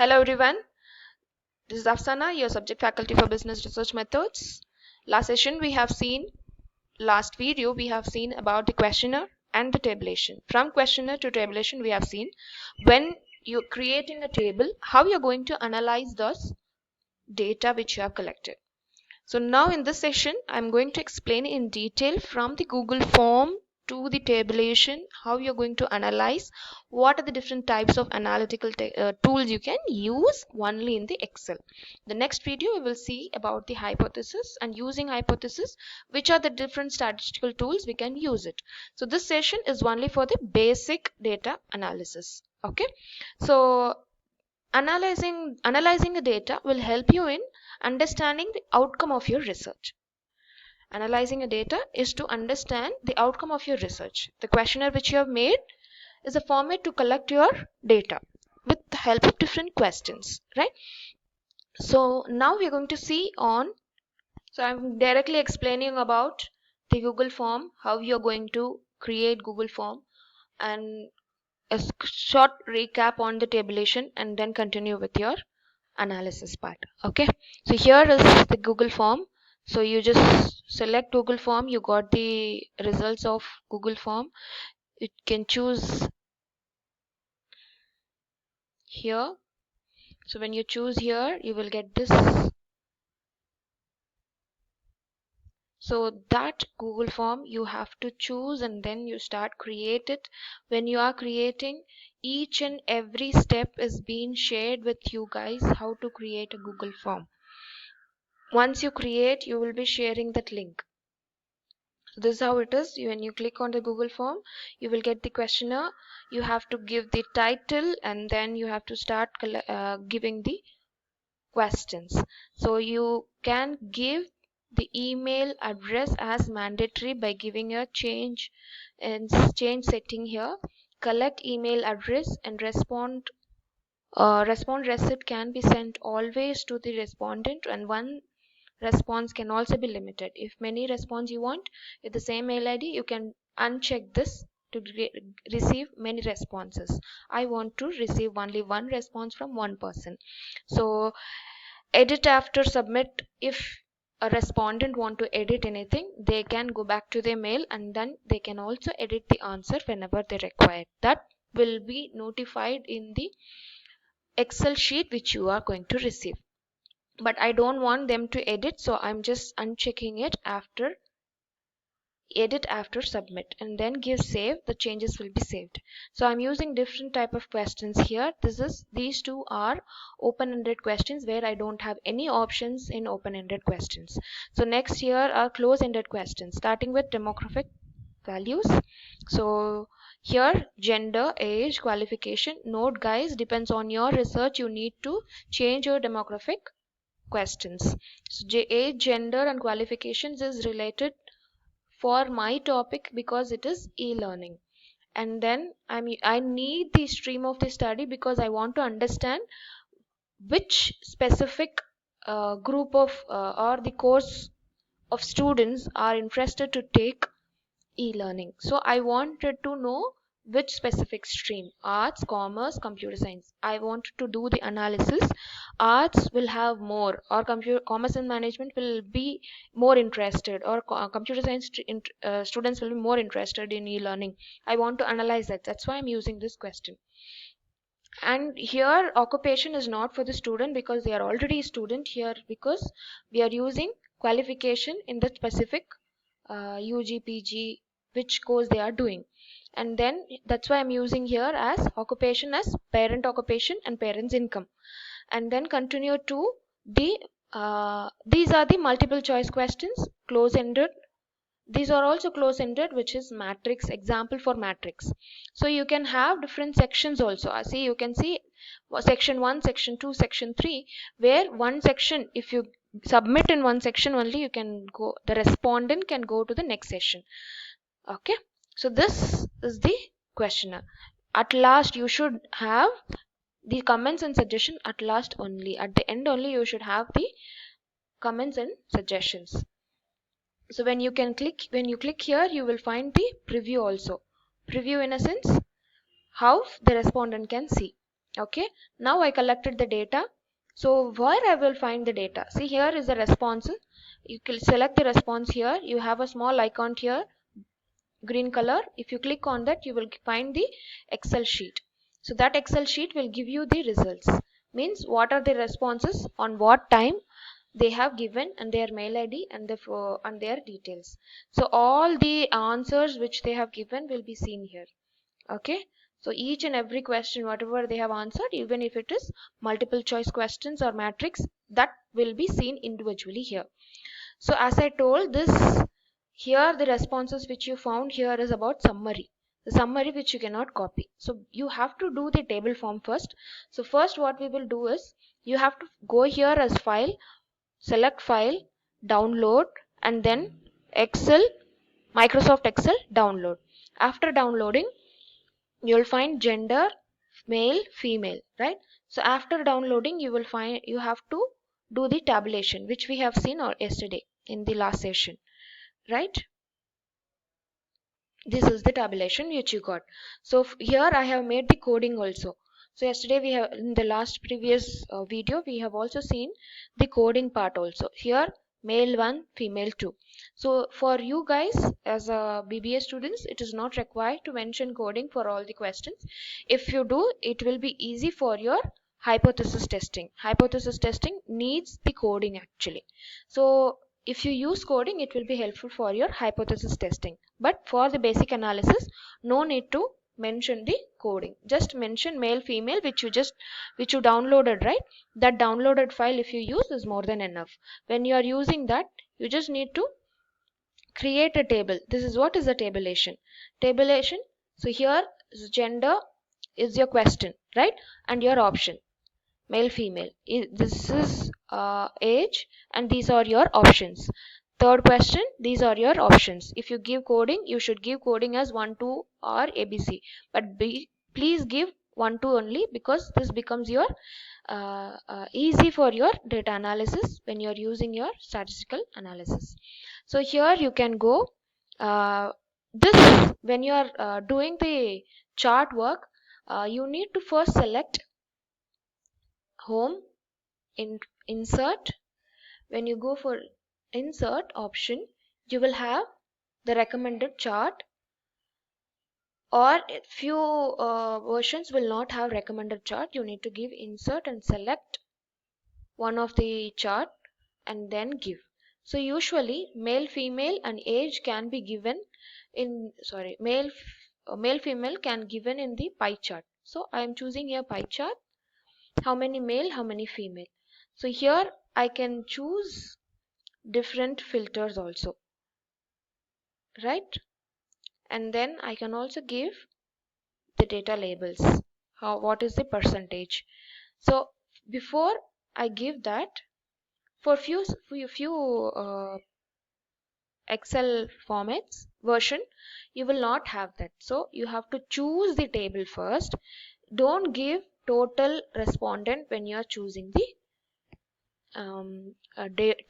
Hello everyone, this is Afsana, your subject faculty for business research methods. Last video we have seen about the questionnaire and the tabulation. From questionnaire to tabulation we have seen when you're creating a table, how you're going to analyze those data which you have collected. So now in this session, I'm going to explain in detail from the Google form to the tabulation, how you're going to analyze, what are the different types of analytical tools you can use only in the Excel. The next video we will see about the hypothesis and using hypothesis, which are the different statistical tools we can use it. So this session is only for the basic data analysis. Okay, so analyzing the data will help you in understanding the outcome of your research. Analyzing a data is to understand the outcome of your research. The questionnaire which you have made is a format to collect your data with the help of different questions, right? So now we are going to see on, so I'm directly explaining about the Google form, how you're going to create Google form, and a short recap on the tabulation, and then continue with your analysis part. Okay, so here is the Google form. So you just select Google form, you got the results of Google form. You can choose here. So when you choose here, you will get this. So that Google form you have to choose, and then you start create it. When you are creating, each and every step is being shared with you guys, how to create a Google form. Once you create, you will be sharing that link. So this is how it is. When you click on the Google form, you will get the questionnaire. You have to give the title, and then you have to start giving the questions. So you can give the email address as mandatory by giving a change setting here. Collect email address and respond receipt can be sent always to the respondent, and one response can also be limited. If many response you want with the same mail ID, you can uncheck this to receive many responses. I want to receive only one response from one person. So edit after submit. If a respondent want to edit anything, they can go back to their mail, and then they can also edit the answer whenever they require. That will be notified in the Excel sheet which you are going to receive. But I don't want them to edit, so I'm just unchecking it after edit after submit, and then give save. The changes will be saved. So I'm using different type of questions here. These two are open-ended questions where I don't have any options in open-ended questions. So next here are close-ended questions, starting with demographic values. So here gender, age, qualification. Note guys, depends on your research, you need to change your demographic questions. So age, gender and qualifications is related for my topic because it is e-learning. And then I need the stream of the study because I want to understand which specific group of or the course of students are interested to take e-learning. So I wanted to know which specific stream, arts, commerce, computer science. I want to do the analysis. Arts will have more, or commerce and management will be more interested, or computer science students will be more interested in e-learning. I want to analyze that. That's why I'm using this question. And here occupation is not for the student because they are already a student here, because we are using qualification in the specific UG, PG, which course they are doing. And then that's why I'm using here as occupation as parent occupation and parents income. And then continue to the these are the multiple choice questions, close ended. These are also close ended, which is matrix, example for matrix. So you can have different sections also. See, you can see section 1, section 2, section 3, where one section, if you submit in one section only, you can go, the respondent can go to the next session. Okay, so this is the questionnaire. At last you should have the comments and suggestion. At last only, at the end only, you should have the comments and suggestions. So when you click here, you will find the preview also. Preview in a sense, how the respondent can see. Okay, now I collected the data. So where I will find the data? See, here is the response. You can select the response here. You have a small icon here, green color. If you click on that, you will find the Excel sheet. So that Excel sheet will give you the results. Means what are the responses, on what time they have given, and their mail ID and their details. So all the answers which they have given will be seen here. Okay, so each and every question whatever they have answered, even if it is multiple choice questions or matrix, that will be seen individually here. So as I told this, here the responses which you found here is about summary, the summary which you cannot copy. So you have to do the table form first. So first what we will do is, you have to go here as file, select file, download, and then Excel, Microsoft Excel download. After downloading, you'll find gender, male, female, right? So after downloading, you will find you have to do the tabulation, which we have seen yesterday in the last session, right? This is the tabulation which you got. So here I have made the coding also. So yesterday we have, in the last previous video, we have also seen the coding part also. Here male 1, female 2. So for you guys as a BBA students, it is not required to mention coding for all the questions. If you do, it will be easy for your hypothesis testing. Hypothesis testing needs the coding actually. So if you use coding, it will be helpful for your hypothesis testing. But for the basic analysis, no need to mention the coding. Just mention male, female, which you downloaded, right? That downloaded file, if you use, is more than enough. When you are using that, you just need to create a table. This is what is a tabulation. Tabulation. So here is gender is your question, right? And your option, male, female. This is age, and these are your options. Third question, these are your options. If you give coding, you should give coding as 1, 2 or ABC. But please give 1, 2 only, because this becomes your easy for your data analysis when you are using your statistical analysis. So here you can go. This when you are doing the chart work, you need to first select home, insert. When you go for insert option, you will have the recommended chart, or few versions will not have recommended chart. You need to give insert and select one of the chart and then give. So usually male, female and age can be given in, sorry, male female can given in the pie chart. So I am choosing here pie chart, how many male, how many female. So here I can choose different filters also, right? And then I can also give the data labels, what is the percentage. So before I give that, for few Excel formats version, you will not have that. So you have to choose the table first. Don't give total respondent when you are choosing the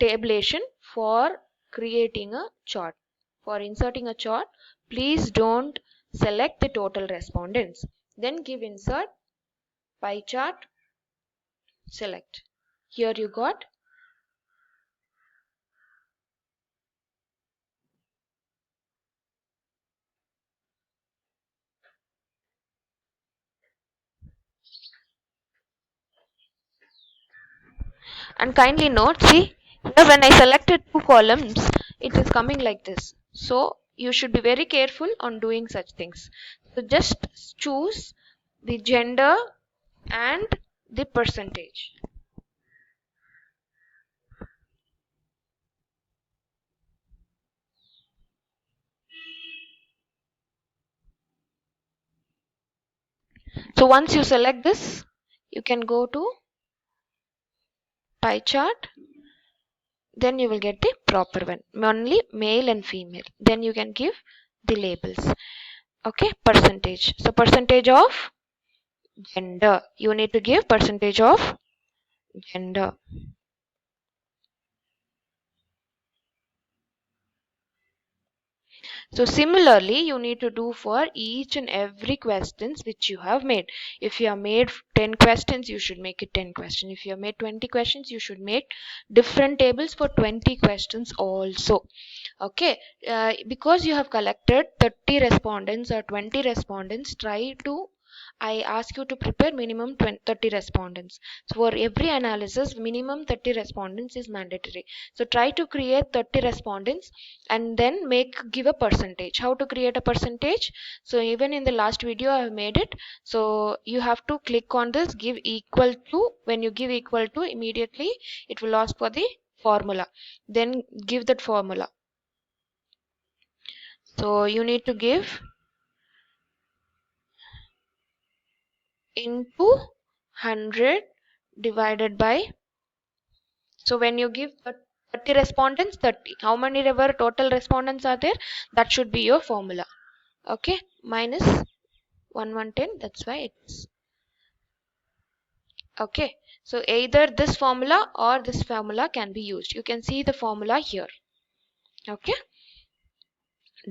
tabulation for creating a chart. For inserting a chart, please don't select the total respondents. Then give insert, pie chart, select. Here you got. And kindly note, see, here when I selected two columns, it is coming like this. So you should be very careful on doing such things. So just choose the gender and the percentage. So once you select this, you can go to pie chart. Then you will get the proper one, only male and female. Then you can give the labels. Okay, percentage. So percentage of gender. You need to give percentage of gender. So similarly, you need to do for each and every questions which you have made. If you have made 10 questions, you should make it 10 questions. If you have made 20 questions, you should make different tables for 20 questions also. Okay, because you have collected 30 respondents or 20 respondents, try to I ask you to prepare minimum 30 respondents. So for every analysis, minimum 30 respondents is mandatory. So try to create 30 respondents and then give a percentage. How to create a percentage? So even in the last video I have made it. So you have to click on this, give equal to. When you give equal to, immediately it will ask for the formula. Then give that formula. So you need to give into 100 divided by. So when you give 30 respondents, 30, how many ever total respondents are there, that should be your formula. Okay, minus 1110, that's why it's okay. So either this formula or this formula can be used. You can see the formula here. Okay,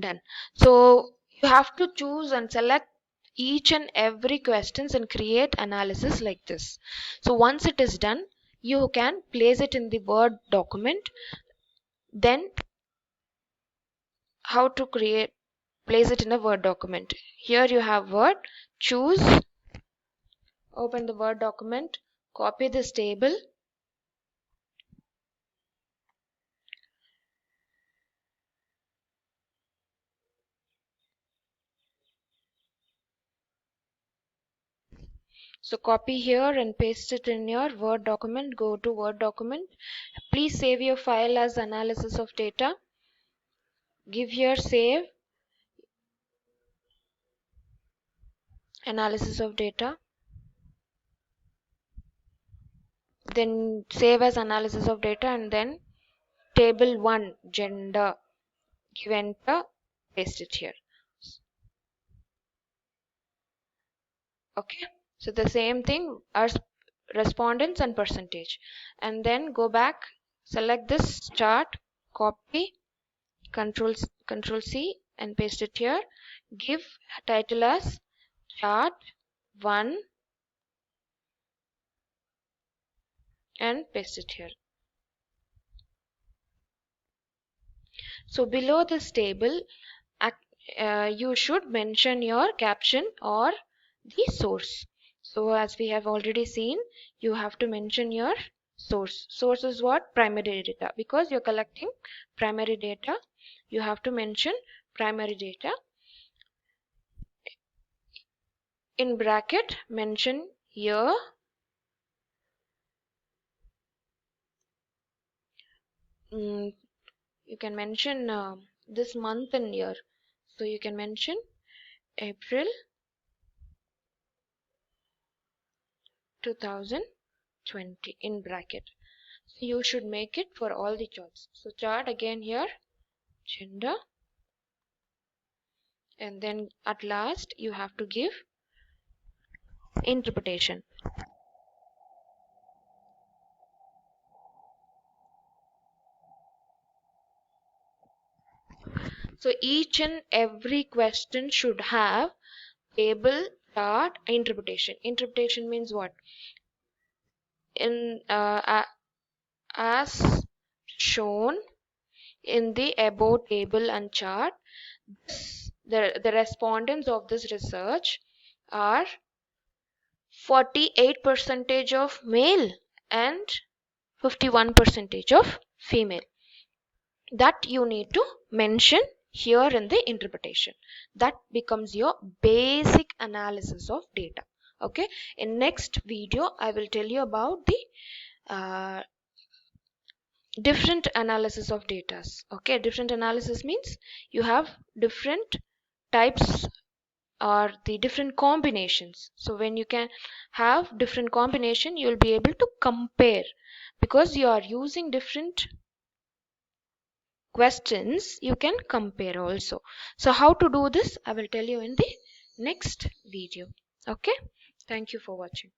done. So you have to choose and select each and every questions and create analysis like this. So once it is done, you can place it in the Word document. Then how to place it in a Word document? Here you have Word, choose, open the Word document, copy this table, so copy here and paste it in your Word document. Go to Word document, please save your file as analysis of data, give here save analysis of data, then save as analysis of data, and then table 1 gender, give enter, paste it here. Okay, so the same thing as respondents and percentage, and then go back, select this chart, copy, control C and paste it here, give title as chart 1 and paste it here. So below this table, you should mention your caption or the source. So as we have already seen, you have to mention your source. Source is what? Primary data. Because you're collecting primary data, you have to mention primary data. In bracket, mention year, you can mention this month and year. So you can mention April 2020 in bracket. So you should make it for all the charts. So chart again here, gender, and then at last you have to give interpretation. So each and every question should have table, chart, interpretation. Interpretation means what? In as shown in the above table and chart, the respondents of this research are 48% of male and 51% of female. That you need to mention here in the interpretation. That becomes your basic analysis of data. Okay, in next video I will tell you about the different analysis of data. Okay, different analysis means you have different types or the different combinations. So when you can have different combination, you will be able to compare, because you are using different questions, you can compare also. So how to do this, I will tell you in the next video. Okay, thank you for watching.